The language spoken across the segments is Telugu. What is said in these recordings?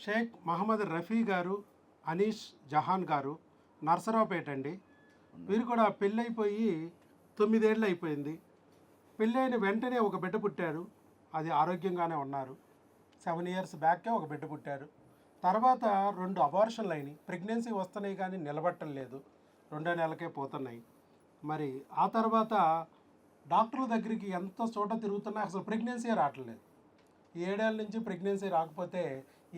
షేక్ మహమ్మద్ రఫీ గారు, అనీష్ జహాన్ గారు, నర్సరావుపేట అండి. వీరు కూడా పెళ్ళైపోయి 9 ఏళ్ళు అయిపోయింది. పెళ్ళైన వెంటనే ఒక బిడ్డ పుట్టారు. అది ఆరోగ్యంగానే ఉన్నారు. 7 ఇయర్స్ బ్యాకే ఒక బిడ్డ పుట్టారు. తర్వాత 2 అబార్షన్లు అయినాయి. ప్రెగ్నెన్సీ వస్తున్నాయి కానీ నిలబట్టం లేదు, 2 నెలలకే పోతున్నాయి. మరి ఆ తర్వాత డాక్టర్ల దగ్గరికి ఎంత చోట తిరుగుతున్నా అసలు ప్రెగ్నెన్సీ రావట్లేదు. 7 ఏళ్ళ నుంచి ప్రెగ్నెన్సీ రాకపోతే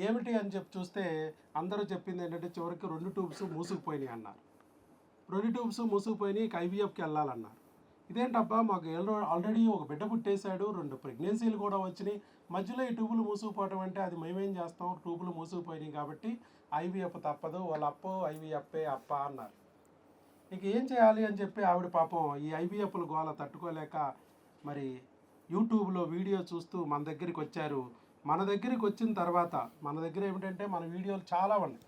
ఏమిటి అని చెప్పి చూస్తే అందరూ చెప్పింది ఏంటంటే చివరికి 2 ట్యూబ్స్ మూసుకుపోయినాయి అన్నారు. 2 ట్యూబ్స్ మూసుకుపోయినాయి, ఐవీఎఫ్కి వెళ్ళాలన్నారు. ఇదేంటబ్బా, మాకు ఆల్రెడీ ఒక బిడ్డ పుట్టేశాడు, 2 ప్రెగ్నెన్సీలు కూడా వచ్చినాయి, మధ్యలో ఈ ట్యూబులు మూసుకుపోవటం అంటే అది మేమేం చేస్తాం, ట్యూబులు మూసుకుపోయినాయి కాబట్టి ఐవీఎఫ్ తప్పదు, వాళ్ళ అప్పో ఐవీఎఫ్ఏ అప్ప అన్నారు. ఇక ఏం చేయాలి అని చెప్పి ఆవిడ పాపం ఈ ఐవీఎఫ్ల గోల తట్టుకోలేక మరి యూట్యూబ్లో వీడియో చూస్తూ మన దగ్గరికి వచ్చారు. మన దగ్గరికి వచ్చిన తర్వాత మన దగ్గర ఏమిటంటే మన వీడియోలు చాలా ఉన్నాయి.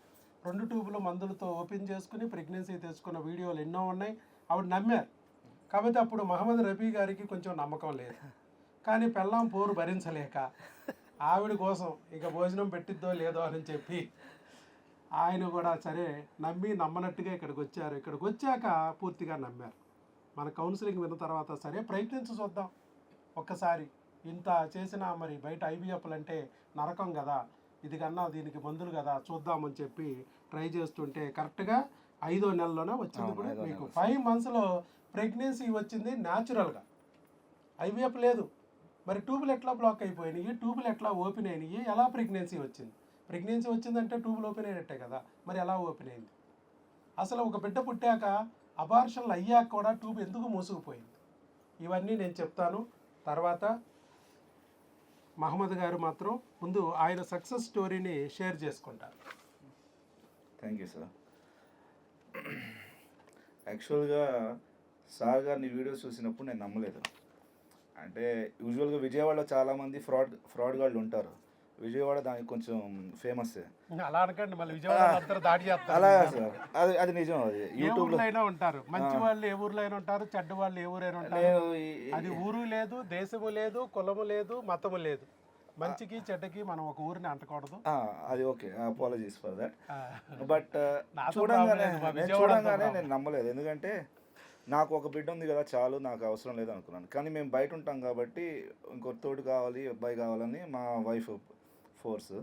2 ట్యూబులు మందులతో ఓపెన్ చేసుకుని ప్రెగ్నెన్సీ తెచ్చుకున్న వీడియోలు ఎన్నో ఉన్నాయి. ఆవిడ నమ్మారు. కాబట్టి అప్పుడు మహమ్మద్ రఫీ గారికి కొంచెం నమ్మకం లేదు. కానీ పెళ్ళాం పోరు భరించలేక ఆవిడ కోసం ఇక భోజనం పెట్టిద్దో లేదో అని చెప్పి ఆయన కూడా సరే నమ్మి నమ్మనట్టుగా ఇక్కడికి వచ్చారు. ఇక్కడికి వచ్చాక పూర్తిగా నమ్మారు. మన కౌన్సిలింగ్ విన్న తర్వాత సరే ప్రయత్నించి చూద్దాం ఒక్కసారి, ఇంత చేసినా మరి బయట ఐవీఎఫ్లు అంటే నరకం కదా, ఇది కన్నా దీనికి మందులు కదా, చూద్దామని చెప్పి ట్రై చేస్తుంటే కరెక్ట్గా 5వ నెలలోనే వచ్చింది. ఇప్పుడు మీకు 5 మంత్స్లో ప్రెగ్నెన్సీ వచ్చింది న్యాచురల్గా, ఐవీఎఫ్ లేదు. మరి ట్యూబులు ఎట్లా బ్లాక్ అయిపోయినాయి, ట్యూబులు ఎట్లా ఓపెన్ అయినాయి, ఎలా ప్రెగ్నెన్సీ వచ్చింది? ప్రెగ్నెన్సీ వచ్చిందంటే ట్యూబులు ఓపెన్ అయినట్టే కదా, మరి ఎలా ఓపెన్ అయింది? అసలు ఒక బిడ్డ పుట్టాక అబార్షన్లు అయ్యాక కూడా ట్యూబ్ ఎందుకు మూసుకుపోయింది? ఇవన్నీ నేను చెప్తాను. తర్వాత మహమ్మద్ గారు మాత్రం ముందు ఆయన సక్సెస్ స్టోరీని షేర్ చేసుకుంటారు. Thank you sir. యాక్చువల్గా సార్ గారిని వీడియోస్ చూసినప్పుడు నేను నమ్మలేదు. అంటే యూజువల్గా విజయవాడలో చాలామంది ఫ్రాడ్ గాళ్ళు ఉంటారు. విజయవాడ దానికి కొంచెం ఫేమస్. అలా అనకండి, మళ్ళీ విజయవాడ దాడి చేస్తారు. అలాగా సార్, అది నిజం. అది యూట్యూబ్లో అయినా ఉంటారు, మంచి వాళ్ళు ఏ ఊర్లో అయినా ఉంటారు, చెడ్డ వాళ్ళు ఏ ఊరైనా ఉంటారు. అది ఊరు లేదు, దేశము లేదు, కులము లేదు, మతము లేదు. మంచికి చెడ్డకి మనం ఒక ఊరిని అంటకూడదు. అది okay, apologies for that. But చూడంగానే నేను నమ్మలేదు. ఎందుకంటే నాకు ఒక బిడ్డ ఉంది కదా, చాలు, నాకు అవసరం లేదు అనుకున్నాను. కానీ మేము బయట ఉంటాం కాబట్టి ఇంకొక తోడు కావాలి, అబ్బాయి కావాలని మా వైఫ్ ఫోర్స్.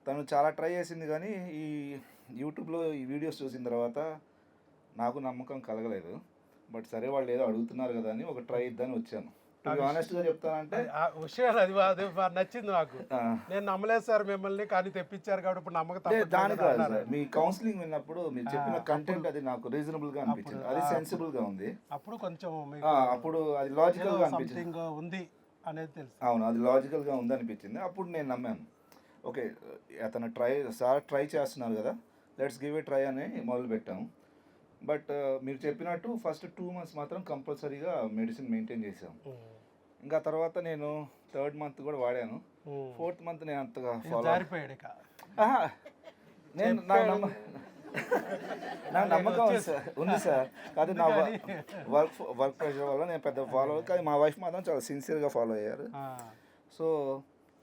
తను చాలా ట్రై చేసింది కానీ ఈ యూట్యూబ్లో ఈ వీడియోస్ చూసిన తర్వాత నాకు నమ్మకం కలగలేదు. బట్ సరే, వాళ్ళు ఏదో అడుగుతున్నారు కదా అని ఒక ట్రై ఇద్దని వచ్చాను. ఆనెస్ట్గా చెప్తానంటే విషయాలు అది నచ్చింది నాకు. నేను నమ్మలేదు సార్ మిమ్మల్ని, కానీ తెప్పించారు కాబట్టి ఇప్పుడు నమ్మకం. దాని కాదు సార్, మీ కౌన్సిలింగ్ విన్నప్పుడు మీరు చెప్పిన కంటెంట్ అది నాకు రీజనబుల్ గా అనిపించింది, అది సెన్సిబుల్ గా ఉంది. అప్పుడు కొంచెం అప్పుడు అది లాజికల్ గా అనిపించింది ఉంది అనేది తెలుసు. అవును, అది లాజికల్ గా ఉంది అనిపించింది. అప్పుడు నేను నమ్మాను. ఓకే, అతను ట్రై చేస్తున్నారు కదా, లెట్స్ గివ్ ఏ ట్రై అని మొదలు పెట్టాము. బట్ మీరు చెప్పినట్టు ఫస్ట్ 2 months మాత్రం కంపల్సరీగా మెడిసిన్ మెయింటైన్ చేసాం. ఇంకా తర్వాత నేను 3rd month కూడా వాడాను. 4th month నేను అంతగా ఫాలో నేను నా నమ్మకం ఉంది సార్. కాదు, నా వర్క్ ప్రెషర్ వల్ల నేను పెద్ద ఫాలో, కానీ మా వైఫ్ మాత్రం చాలా సిన్సియర్గా ఫాలో అయ్యారు. సో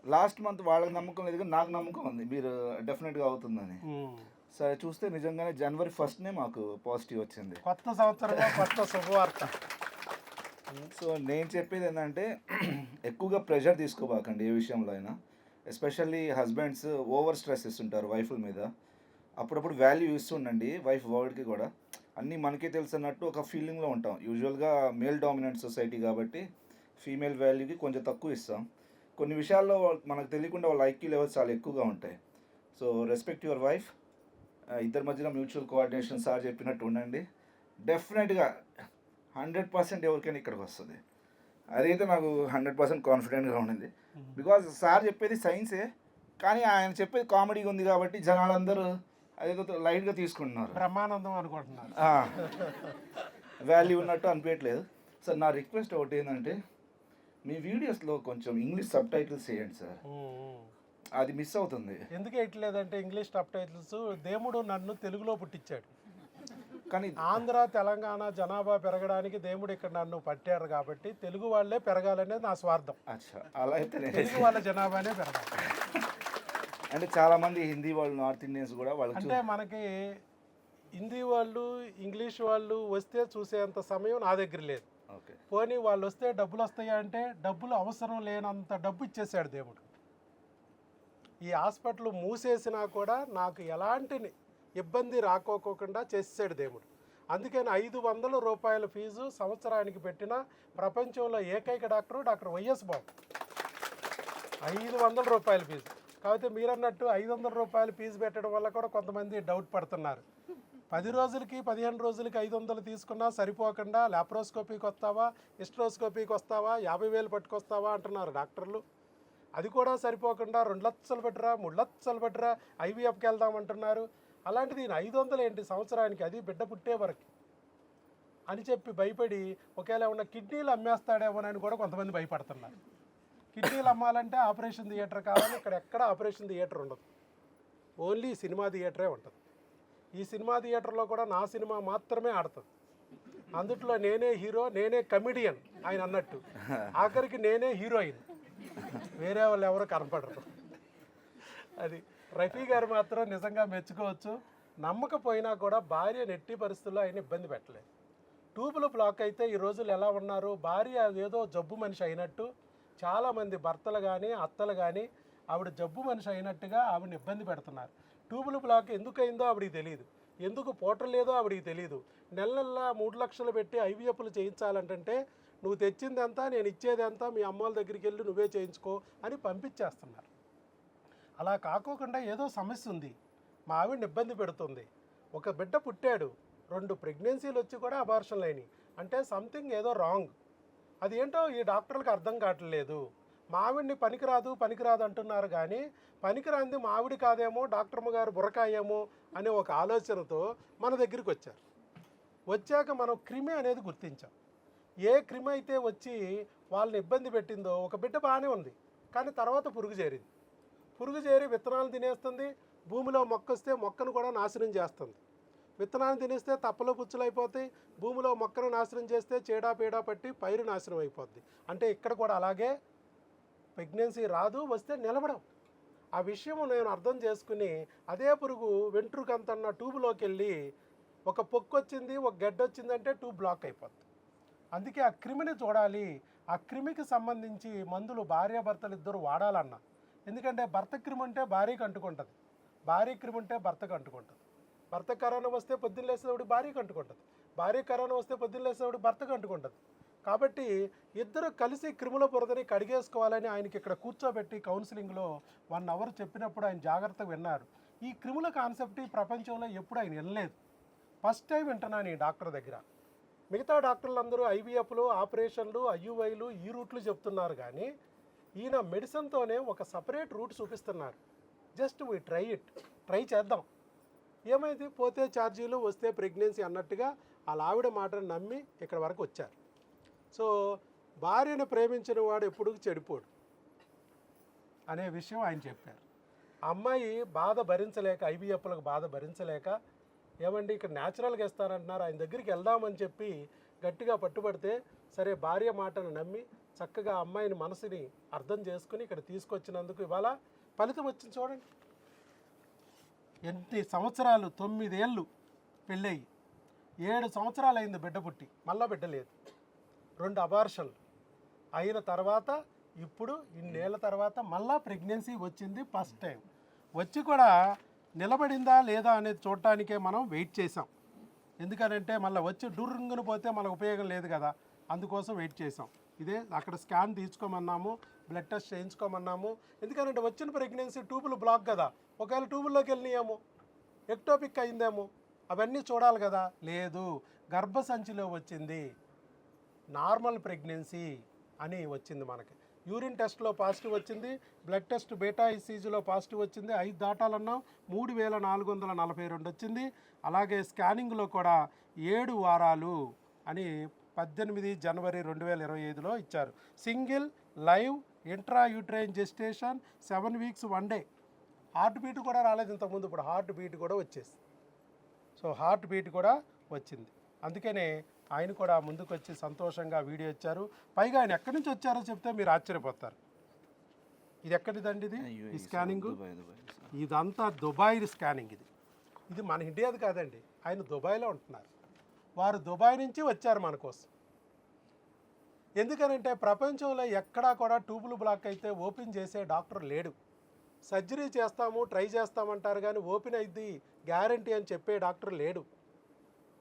లాస్ట్ మంత్ వాళ్ళకి నమ్మకం లేదు కానీ నాకు నమ్మకం ఉంది, మీరు డెఫినెట్గా అవుతుందని. సరే, చూస్తే నిజంగానే January 1st మాకు పాజిటివ్ వచ్చింది. కొత్త సంవత్సరం, కొత్త శుభవార్త. సో నేను చెప్పేది ఏంటంటే ఎక్కువగా ప్రెషర్ తీసుకోబాకండి ఏ విషయంలో అయినా. ఎస్పెషల్లీ హస్బెండ్స్ ఓవర్ స్ట్రెస్ ఇస్తుంటారు వైఫ్ల మీద. అప్పుడప్పుడు వాల్యూ ఇస్తుండండి వైఫ్ వర్డ్కి కూడా. అన్నీ మనకే తెలుసు అన్నట్టు ఒక ఫీలింగ్లో ఉంటాం. యూజువల్గా మేల్ డామినెంట్ సొసైటీ కాబట్టి ఫీమేల్ వాల్యూకి కొంచెం తక్కువ ఇస్తాం. కొన్ని విషయాల్లో మనకు తెలియకుండా వాళ్ళ ఐక్యూ లెవెల్స్ చాలా ఎక్కువగా ఉంటాయి. So respect your wife. ఇద్దరి మధ్యన మ్యూచువల్ కోఆర్డినేషన్ సార్ చెప్పినట్టు ఉండండి. డెఫినెట్గా 100% ఎవరికైనా ఇక్కడికి వస్తుంది. అదైతే నాకు 100% కాన్ఫిడెంట్గా ఉండింది. బికాజ్ సార్ చెప్పేది సైన్సే, కానీ ఆయన చెప్పేది కామెడీగా ఉంది కాబట్టి జనాలందరూ అదేదో లైట్గా తీసుకుంటున్నారు, బ్రహ్మానందం అనుకుంటున్నారు, వాల్యూ ఉన్నట్టు అనిపించట్లేదు. సార్ నా రిక్వెస్ట్ ఒకటి ఏంటంటే మీ వీడియోస్లో కొంచెం ఇంగ్లీష్ సబ్ టైటిల్స్ వేయండి సార్, అది మిస్ అవుతుంది. ఎందుకు వేయట్లేదంటే ఇంగ్లీష్ సబ్ టైటిల్స్ దేవుడు నన్ను తెలుగులో పుట్టించాడు, కానీ ఆంధ్ర తెలంగాణ జనాభా పెరగడానికి దేవుడు ఇక్కడ నన్ను పట్టారు కాబట్టి తెలుగు వాళ్ళే పెరగాలనేది నా స్వార్థం. అలా అయితే తెలుగు వాళ్ళ జనాభానే పెరగాలి. అంటే చాలామంది హిందీ వాళ్ళు, నార్త్ ఇండియన్స్ కూడా వాళ్ళకి అంటే మనకి హిందీ వాళ్ళు, ఇంగ్లీష్ వాళ్ళు వస్తే చూసేంత సమయం నా దగ్గర లేదు. ఓకే. పోనీ వాళ్ళు వస్తే డబ్బులు వస్తాయా అంటే డబ్బులు అవసరం లేనంత డబ్బు ఇచ్చేసాడు దేవుడు. ఈ హాస్పిటల్ మూసేసినా కూడా నాకు ఎలాంటి ఇబ్బంది రాకోకుండా చేసాడు దేవుడు. అందుకని 500 రూపాయల ఫీజు సంవత్సరానికి పెట్టిన ప్రపంచంలో ఏకైక డాక్టర్ వైఎస్ బాబు. 500 రూపాయల ఫీజు. కాకపోతే మీరన్నట్టు 500 రూపాయల ఫీజు పెట్టడం వల్ల కూడా కొంతమంది డౌట్ పడుతున్నారు. 10 రోజులకి 15 రోజులకి 500 తీసుకున్నా సరిపోకుండా లాప్రోస్కోపీకి వస్తావా, హిస్ట్రోస్కోపీకి వస్తావా, 50,000 పట్టుకొస్తావా అంటున్నారు డాక్టర్లు. అది కూడా సరిపోకుండా 2 లక్షలు పెట్టరా, 3 లక్షలు పెట్టరా, ఐవీఎఫ్కి వెళ్దామంటున్నారు. అలాంటిది 500 ఏంటి సంవత్సరానికి, అది బిడ్డ పుట్టే వరకు అని చెప్పి భయపడి ఒకవేళ ఉన్న కిడ్నీలు అమ్మేస్తాడేమోనని కూడా కొంతమంది భయపడుతున్నారు. కిడ్నీలు అమ్మాలంటే ఆపరేషన్ థియేటర్ కావాలి. ఇక్కడ ఎక్కడ ఆపరేషన్ థియేటర్ ఉండదు, ఓన్లీ సినిమా థియేటరే ఉంటుంది. ఈ సినిమా థియేటర్లో కూడా నా సినిమా మాత్రమే ఆడుతుంది. అందుట్లో నేనే హీరో, నేనే కమిడియన్ ఆయన అన్నట్టు, ఆఖరికి నేనే హీరోయిన్, వేరే వాళ్ళు ఎవరు కనపడరు. అది రఫీ గారు మాత్రం నిజంగా మెచ్చుకోవచ్చు. నమ్మకపోయినా కూడా భార్య నెట్టి పరిస్థితుల్లో ఆయన ఇబ్బంది పెట్టలేదు. ట్యూబులు బ్లాక్ అయితే ఈ రోజులు ఎలా ఉన్నారు, భార్య ఏదో జబ్బు మనిషి అయినట్టు, చాలామంది భర్తలు కానీ అత్తలు కానీ ఆవిడ జబ్బు మనిషి అయినట్టుగా ఆవిడని ఇబ్బంది పెడుతున్నారు. ట్యూబులు బ్లాక్ ఎందుకు అయిందో ఆవిడికి తెలియదు, ఎందుకు పోవట్లేదో ఆవిడికి తెలియదు. నెల 3 లక్షలు పెట్టి ఐవీఎఫ్లు చేయించాలంటే నువ్వు తెచ్చింది ఎంత, నేను ఇచ్చేది ఎంత, మీ అమ్మోళ్ళ దగ్గరికి వెళ్ళి నువ్వే చేయించుకో అని పంపించేస్తున్నారు. అలా కాకోకుండా ఏదో సమస్య ఉంది, మా ఆవిడని ఇబ్బంది పెడుతుంది. ఒక బిడ్డ పుట్టాడు, 2 ప్రెగ్నెన్సీలు వచ్చి కూడా అబార్షన్లు అయినాయి అంటే సంథింగ్ ఏదో రాంగ్. అది ఏంటో ఈ డాక్టర్లకు అర్థం కావట్లేదు. మావిడిని పనికిరాదు అంటున్నారు కానీ పనికిరాంది మావిడి కాదేమో, డాక్టర్మ గారు బుర్రకాయేమో అనే ఒక ఆలోచనతో మన దగ్గరికి వచ్చారు. వచ్చాక మనం క్రిమి అనేది గుర్తించాం. ఏ క్రిమి అయితే వచ్చి వాళ్ళని ఇబ్బంది పెట్టిందో, ఒక బిడ్డ బాగానే ఉంది కానీ తర్వాత పురుగు చేరి విత్తనాలు తినేస్తుంది. భూమిలో మొక్క వస్తే మొక్కను కూడా నాశనం చేస్తుంది. విత్తనాలు తినేస్తే తప్పలో పుచ్చులు అయిపోతాయి. భూమిలో మొక్కను నాశనం చేస్తే చీడ పట్టి పైరు నాశనం అయిపోద్ది. అంటే ఇక్కడ కూడా అలాగే ప్రెగ్నెన్సీ రాదు, వస్తే నిలబడం. ఆ విషయం నేను అర్థం చేసుకుని అదే పురుగు వెంట్రుకంతన్న ట్యూబ్లోకి వెళ్ళి ఒక పొక్కు వచ్చింది, ఒక గడ్డ వచ్చిందంటే ట్యూబ్ బ్లాక్ అయిపోద్ది. అందుకే ఆ క్రిమిని చూడాలి. ఆ క్రిమికి సంబంధించి మందులు భార్యాభర్తలు ఇద్దరు వాడాలన్నా. ఎందుకంటే భర్త క్రిమి ఉంటే భార్యకు అంటుకుంటుంది, భార్య క్రిమి ఉంటే భర్తకు అంటుకుంటుంది. భర్త కరోనా వస్తే పొద్దున్న లేసేవాడు భార్యకు అంటుకుంటుంది, భార్య కరోనా వస్తే పొద్దున్న లేసేవాడు భర్తకు అంటుకుంటుంది. కాబట్టి ఇద్దరు కలిసి క్రిముల బురదని కడిగేసుకోవాలని ఆయనకి ఇక్కడ కూర్చోబెట్టి కౌన్సిలింగ్లో 1 అవర్ చెప్పినప్పుడు ఆయన జాగ్రత్తగా విన్నారు. ఈ క్రిముల కాన్సెప్ట్ ఈ ప్రపంచంలో ఎప్పుడు ఆయన వినలేదు, ఫస్ట్ టైం వింటున్నాను ఈ డాక్టర్ దగ్గర. మిగతా డాక్టర్లు అందరూ ఐవీఎఫ్లు, ఆపరేషన్లు, ఐయుఐలు ఈ రూట్లు చెప్తున్నారు కానీ ఈయన మెడిసిన్తోనే ఒక సపరేట్ రూట్ చూపిస్తున్నారు. జస్ట్ వీ ట్రై చేద్దాం, ఏమైంది పోతే ఛార్జీలు, వస్తే ప్రెగ్నెన్సీ అన్నట్టుగా వాళ్ళ ఆవిడ మాటను నమ్మి ఇక్కడ వరకు వచ్చారు. సో భార్యను ప్రేమించిన వాడు ఎప్పుడు చెడిపోడు అనే విషయం ఆయన చెప్పారు. అమ్మాయి బాధ భరించలేక, ఐవీఎఫ్లకు బాధ భరించలేక, ఏమండి ఇక్కడ న్యాచురల్గా ఇస్తానంటున్నారు, ఆయన దగ్గరికి వెళ్దామని చెప్పి గట్టిగా పట్టుబడితే సరే భార్య మాటను నమ్మి చక్కగా అమ్మాయిని మనసుని అర్థం చేసుకుని ఇక్కడ తీసుకొచ్చినందుకు ఇవాళ ఫలితం వచ్చింది. చూడండి ఎన్ని సంవత్సరాలు, 9 ఏళ్ళు పెళ్ళయి 7 సంవత్సరాలు అయింది బిడ్డ పుట్టి, మళ్ళీ బిడ్డ లేదు. 2 అబార్షన్లు అయిన తర్వాత ఇప్పుడు ఇన్నేళ్ళ తర్వాత మళ్ళా ప్రెగ్నెన్సీ వచ్చింది ఫస్ట్ టైం. వచ్చి కూడా నిలబడిందా లేదా అనేది చూడటానికే మనం వెయిట్ చేసాం. ఎందుకనంటే మళ్ళీ వచ్చి డుర్రుంగును పోతే మనకు ఉపయోగం లేదు కదా, అందుకోసం వెయిట్ చేసాం. ఇదే అక్కడ స్కాన్ తీసుకోమన్నాము, బ్లడ్ టెస్ట్ చేయించుకోమన్నాము. ఎందుకంటే వచ్చిన ప్రెగ్నెన్సీ ట్యూబులు బ్లాక్ కదా, ఒకవేళ ట్యూబుల్లోకి వెళ్ళినాయేమో, ఎక్టోపిక్ అయిందేమో, అవన్నీ చూడాలి కదా. లేదు, గర్భసంచిలో వచ్చింది, నార్మల్ ప్రెగ్నెన్సీ అని వచ్చింది మనకి. యూరిన్ టెస్ట్లో పాజిటివ్ వచ్చింది, బ్లడ్ టెస్ట్ బీటా ఈసీజీలో పాజిటివ్ వచ్చింది. 5 దాటాలన్నా 3442 వచ్చింది. అలాగే స్కానింగ్లో కూడా 7 వారాలు అని 18 జనవరి 2025లో ఇచ్చారు. Single live intra uterine gestation 7 weeks 1 day. Heart beat కూడా రాలేదు ఇంతకుముందు, ఇప్పుడు హార్ట్ బీట్ కూడా వచ్చేసి, సో హార్ట్ బీట్ కూడా వచ్చింది. అందుకనే ఆయన కూడా ముందుకు వచ్చి సంతోషంగా వీడియో ఇచ్చారు. పైగా ఆయన ఎక్కడి నుంచి వచ్చారో చెప్తే మీరు ఆశ్చర్యపోతారు. ఇది ఎక్కడిదండి ఇది ఈ స్కానింగ్ దుబాయ్ సార్. ఇదంతా దుబాయ్ స్కానింగ్ ఇది మన ఇండియాది కాదండి. ఆయన దుబాయ్లో ఉంటున్నారు. వారు దుబాయ్ నుంచి వచ్చారు మన కోసం. ఎందుకనంటే ప్రపంచంలో ఎక్కడా కూడా ట్యూబుల్ బ్లాక్ అయితే ఓపెన్ చేసే డాక్టర్ లేడు. సర్జరీ చేస్తాము ట్రై చేస్తామంటారు కానీ ఓపెన్ అయింది గ్యారంటీ అని చెప్పే డాక్టర్ లేడు.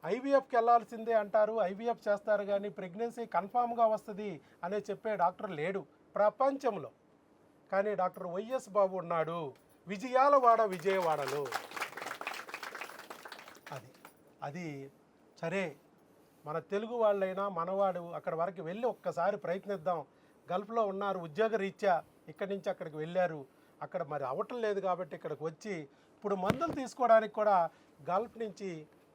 ఐవీఎఫ్కి వెళ్ళాల్సిందే అంటారు, ఐవీఎఫ్ చేస్తారు కానీ ప్రెగ్నెన్సీ కన్ఫామ్గా వస్తుంది అనే చెప్పే డాక్టర్ లేడు ప్రపంచంలో. కానీ డాక్టర్ వైఎస్ బాబు ఉన్నాడు విజయవాడలో. అది సరే, మన తెలుగు వాళ్ళైనా మనవాడు అక్కడ వరకు వెళ్ళి ఒక్కసారి ప్రయత్నిద్దాం. గల్ఫ్లో ఉన్నారు ఉద్యోగ రీత్యా, ఇక్కడి నుంచి అక్కడికి వెళ్ళారు. అక్కడ మరి అవ్వటం లేదు కాబట్టి ఇక్కడికి వచ్చి ఇప్పుడు మందులు తీసుకోవడానికి కూడా గల్ఫ్ నుంచి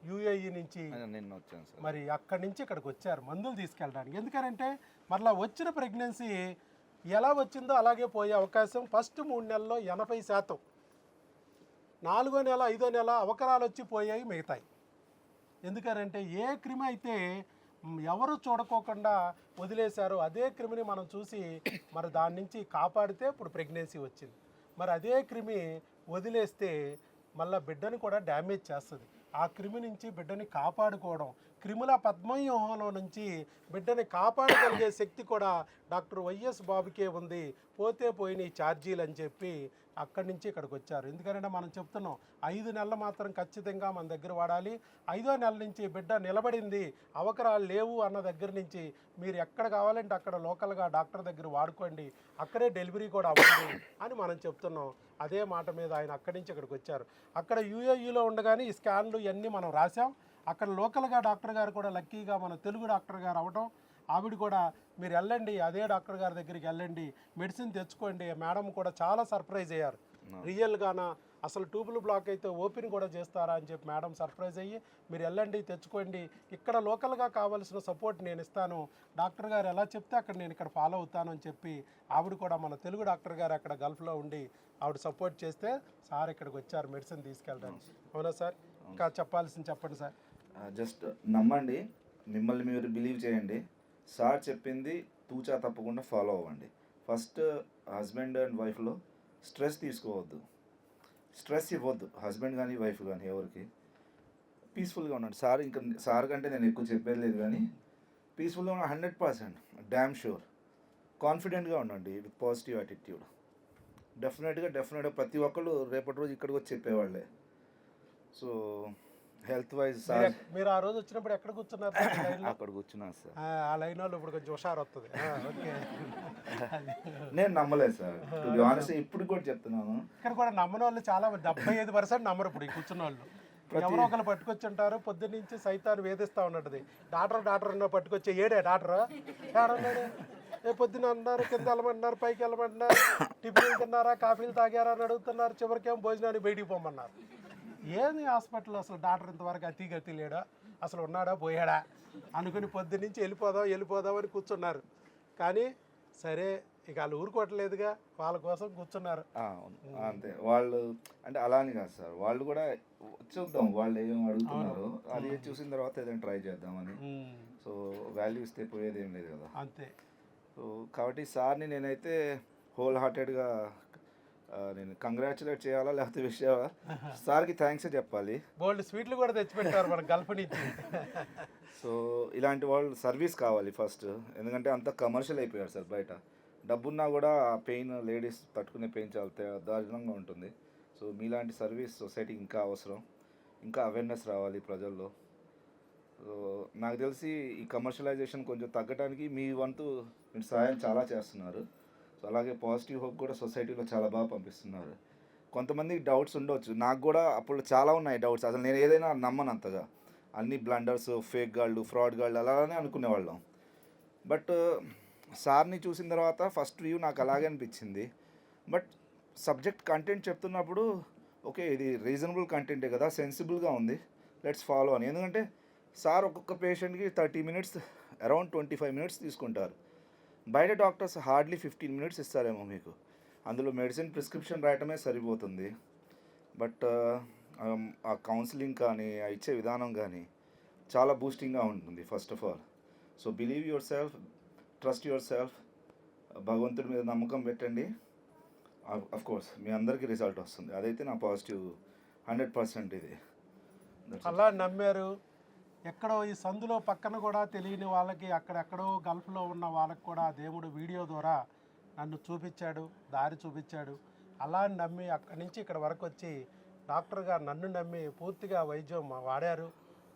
యూఏఈ నుంచి నిన్న వచ్చాను సార్. మరి అక్కడి నుంచి ఇక్కడికి వచ్చారు మందులు తీసుకెళ్ళడానికి. ఎందుకంటే మరలా వచ్చిన ప్రెగ్నెన్సీ ఎలా వచ్చిందో అలాగే పోయే అవకాశం. ఫస్ట్ 3 నెలల్లో 80%, 4వ నెల 5వ నెల అవకరాలు వచ్చి పోయాయి మిగతాయి. ఎందుకనంటే ఏ క్రిమి అయితే ఎవరు చూడకోకుండా వదిలేశారో అదే క్రిమిని మనం చూసి మరి దాని నుంచి కాపాడితే ఇప్పుడు ప్రెగ్నెన్సీ వచ్చింది. మరి అదే క్రిమి వదిలేస్తే మళ్ళీ బిడ్డని కూడా డ్యామేజ్ చేస్తుంది. ఆ క్రిమి నుంచి బిడ్డని కాపాడుకోవడం, క్రిముల పద్మవ్యూహంలో నుంచి బిడ్డని కాపాడగలిగే శక్తి కూడా డాక్టర్ వైఎస్ బాబుకే ఉంది. పోతే పోయిన ఛార్జీలు అని చెప్పి అక్కడి నుంచి ఇక్కడికి వచ్చారు. ఎందుకంటే మనం చెప్తున్నాం 5 నెలలు మాత్రం ఖచ్చితంగా మన దగ్గర వాడాలి. 5వ నెల నుంచి బిడ్డ నిలబడింది, అవకరాలు లేవు అన్న దగ్గర నుంచి మీరు ఎక్కడ కావాలంటే అక్కడ లోకల్గా డాక్టర్ దగ్గర వాడుకోండి, అక్కడే డెలివరీ కూడా అవ్వండి అని మనం చెప్తున్నాం. అదే మాట మీద ఆయన అక్కడి నుంచి ఇక్కడికి వచ్చారు. అక్కడ యూఏఈలో ఉండగానే ఈ స్కాన్లు ఇవన్నీ మనం రాసాం. అక్కడ లోకల్గా డాక్టర్ గారు కూడా లక్కీగా మన తెలుగు డాక్టర్ గారు అవ్వడం, ఆవిడ కూడా మీరు వెళ్ళండి అదే డాక్టర్ గారి దగ్గరికి వెళ్ళండి మెడిసిన్ తెచ్చుకోండి. మేడం కూడా చాలా సర్ప్రైజ్ అయ్యారు. రియల్గానా అసలు ట్యూబుల్ బ్లాక్ అయితే ఓపెన్ కూడా చేస్తారా అని చెప్పి మేడం సర్ప్రైజ్ అయ్యి మీరు వెళ్ళండి తెచ్చుకోండి, ఇక్కడ లోకల్గా కావాల్సిన సపోర్ట్ నేను ఇస్తాను, డాక్టర్ గారు ఎలా చెప్తే అక్కడ నేను ఇక్కడ ఫాలో అవుతాను అని చెప్పి ఆవిడ కూడా మన తెలుగు డాక్టర్ గారు అక్కడ గల్ఫ్లో ఉండి ఆవిడ సపోర్ట్ చేస్తే సార్ ఇక్కడికి వచ్చారు మెడిసిన్ తీసుకెళ్ళడానికి. అవునా సార్? ఇంకా చెప్పాల్సింది చెప్పండి సార్. జస్ట్ నమ్మండి, మిమ్మల్ని మీరు బిలీవ్ చేయండి. సార్ చెప్పింది తూచా తప్పకుండా ఫాలో అవ్వండి. ఫస్ట్ హస్బెండ్ అండ్ వైఫ్లో స్ట్రెస్ తీసుకోవద్దు, స్ట్రెస్ ఇవ్వద్దు హస్బెండ్ కానీ వైఫ్ కానీ ఎవరికి. పీస్ఫుల్గా ఉండండి. సార్ కంటే నేను ఎక్కువ చెప్పేది లేదు కానీ పీస్ఫుల్గా ఉన్న 100% డ్యామ్ షూర్. కాన్ఫిడెంట్గా ఉండండి విత్ పాజిటివ్ యాటిట్యూడ్. డెఫినెట్గా ప్రతి ఒక్కళ్ళు రేపటి రోజు ఇక్కడికి వచ్చి చెప్పేవాళ్ళే. సో హెల్త్ వైజ్ సార్ మీరు ఆ రోజు వచ్చినప్పుడు ఎక్కడ కూర్చున్నారు? అక్కడ కూర్చున్నాను సార్. ఆ లైన్ వాళ్ళు ఇప్పుడు కొంచెం హుషారు వస్తుంది. ఓకే, నేను నమ్మలేదు సార్, టు బి ఆనెస్ట్. ఇప్పుడు కూడా చెప్తున్నాను, ఇక్కడ కూడా నమ్మని వాళ్ళు చాలా 75% నమ్మరు. ఇప్పుడు ఈ కూర్చున్న వాళ్ళు ఎవరో ఒకరు పట్టుకొచ్చి ఉంటారు. పొద్దున్న నుంచి సైతాన్ని వేధిస్తూ ఉన్నది. డాక్టర్ పట్టుకొచ్చి ఏడే డాక్టర్ ఏ పొద్దున అన్నారు కింద వెళ్ళమంటున్నారు, పైకి వెళ్ళమంటున్నారు, టిఫిన్లు తిన్నారా కాఫీలు తాగారా అని అడుగుతున్నారు. చివరికేమో భోజనానికి బయటికి పోమన్నారు. ఏంది హాస్పిటల్ అసలు డాక్టర్ ఇంతవరకు అతి లేడా, అసలు ఉన్నాడా పోయాడా అనుకుని పొద్దు నుంచి వెళ్ళిపోదాం అని కూర్చున్నారు. కానీ సరే ఇక వాళ్ళు ఊరుకోవట్లేదుగా, వాళ్ళ కోసం కూర్చున్నారు. అంతే. వాళ్ళు అంటే అలా అని కాదు సార్, వాళ్ళు కూడా చూద్దాం వాళ్ళు ఏం అడుగుతున్నారు, అది చూసిన తర్వాత ఏదైనా ట్రై చేద్దామని. సో వాల్యూ ఇస్తే పోయేది ఏం లేదు కదా, అంతే. సో కాబట్టి సార్ని నేనైతే హోల్ హార్టెడ్గా నేను కంగ్రాచులేట్ చేయాలా లేకపోతే విష్ చేయాలా, సార్కి థ్యాంక్స్ చెప్పాలి. బోల్డ్ స్వీట్లు కూడా తెచ్చిపెట్టారు మన గల్ఫ్ నుంచి. సో ఇలాంటి వాళ్ళు సర్వీస్ కావాలి ఫస్ట్, ఎందుకంటే అంత కమర్షియల్ అయిపోయారు సార్ బయట. డబ్బున్నా కూడా పెయిన్, లేడీస్ తట్టుకునే పెయిన్ చాలా దారుణంగా ఉంటుంది. సో మీలాంటి సర్వీస్ సొసైటీకి ఇంకా అవసరం, ఇంకా అవేర్నెస్ రావాలి ప్రజల్లో. సో నాకు తెలిసి ఈ కమర్షియలైజేషన్ కొంచెం తగ్గడానికి మీ వంతు మీరు సహాయం చాలా చేస్తున్నారు. సో అలాగే పాజిటివ్ హోప్ కూడా సొసైటీలో చాలా బాగా పంపిస్తున్నారు. కొంతమందికి డౌట్స్ ఉండవచ్చు, నాకు కూడా అప్పుడు చాలా ఉన్నాయి డౌట్స్. అసలు నేను ఏదైనా నమ్మను అంతగా, అన్ని బ్లండర్స్, ఫేక్ గాళ్ళు, ఫ్రాడ్ గాళ్ళు అలానే అనుకునేవాళ్ళం. బట్ సార్ని చూసిన తర్వాత ఫస్ట్ వ్యూ నాకు అలాగే అనిపించింది. బట్ సబ్జెక్ట్ కంటెంట్ చెప్తున్నప్పుడు ఓకే ఇది రీజనబుల్ కంటెంటే కదా, సెన్సిబుల్గా ఉంది, లెట్స్ ఫాలో అని. ఎందుకంటే సార్ ఒక్కొక్క పేషెంట్కి 30 minutes, అరౌండ్ 25 minutes తీసుకుంటారు. బయట డాక్టర్స్ హార్డ్లీ 15 minutes ఇస్తారేమో మీకు, అందులో మెడిసిన్ ప్రిస్క్రిప్షన్ రాయటమే సరిపోతుంది. బట్ ఆ కౌన్సిలింగ్ కానీ ఆ ఇచ్చే విధానం కానీ చాలా బూస్టింగ్గా ఉంటుంది first of all. So believe your self, trust your self, భగవంతుడి మీద నమ్మకం పెట్టండి. అఫ్ కోర్స్ మీ అందరికీ రిజల్ట్ వస్తుంది, అదైతే నా పాజిటివ్ 100% ఇది. That's it. అలా నమ్మారు. ఎక్కడో ఈ సందులో పక్కన కూడా తెలియని వాళ్ళకి, అక్కడెక్కడో గల్ఫ్లో ఉన్న వాళ్ళకి కూడా దేవుడు వీడియో ద్వారా నన్ను చూపించాడు, దారి చూపించాడు. అలా నమ్మి అక్కడి నుంచి ఇక్కడ వరకు వచ్చి డాక్టర్ గారు నన్ను నమ్మి పూర్తిగా వైద్యం వాడారు.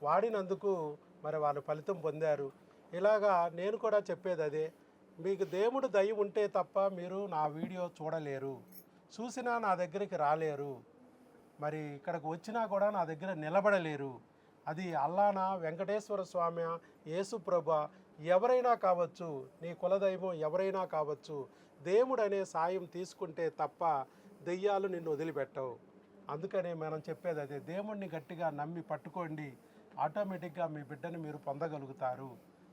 వాడినందుకు మరి వాళ్ళు ఫలితం పొందారు. ఇలాగా నేను కూడా చెప్పేది అదే, మీకు దేవుడు దయ ఉంటే తప్ప మీరు నా వీడియో చూడలేరు, చూసినా నా దగ్గరికి రాలేరు, మరి ఇక్కడికి వచ్చినా కూడా నా దగ్గర నిలబడలేరు. అది అల్లానా, వెంకటేశ్వర స్వామి, యేసు ప్రభ, ఎవరైనా కావచ్చు, నీ కులదైవం ఎవరైనా కావచ్చు, దేవుడు అనే సాయం తీసుకుంటే తప్ప దెయ్యాలు నిన్ను వదిలిపెట్టవు. అందుకనే మనం చెప్పేది అదే, దేవుణ్ణి గట్టిగా నమ్మి పట్టుకోండి, ఆటోమేటిక్గా మీ బిడ్డని మీరు పొందగలుగుతారు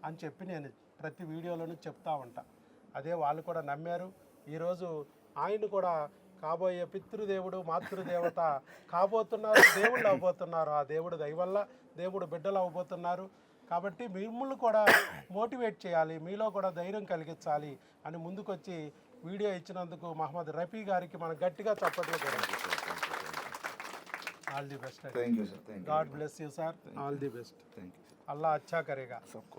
అని చెప్పి నేను ప్రతి వీడియోలోనూ చెప్తా ఉంటా. అదే వాళ్ళు కూడా నమ్మారు. ఈరోజు ఆయన కూడా కాబోయే పితృదేవుడు, మాతృదేవత కాబోతున్నారు, దేవుళ్ళు అవబోతున్నారు. ఆ దేవుడు దయ వల్ల దేవుడు బిడ్డలు అవబోతున్నారు. కాబట్టి మిమ్మల్ని కూడా మోటివేట్ చేయాలి, మీలో కూడా ధైర్యం కలిగించాలి అని ముందుకొచ్చి వీడియో ఇచ్చినందుకు మహమ్మద్ రఫీ గారికి మనం గట్టిగా చప్పట్లు కూడా. All the best. Thank you sir, thank you. God bless you sir, all the best. Thank you. Allah అచ్చా కరేగా.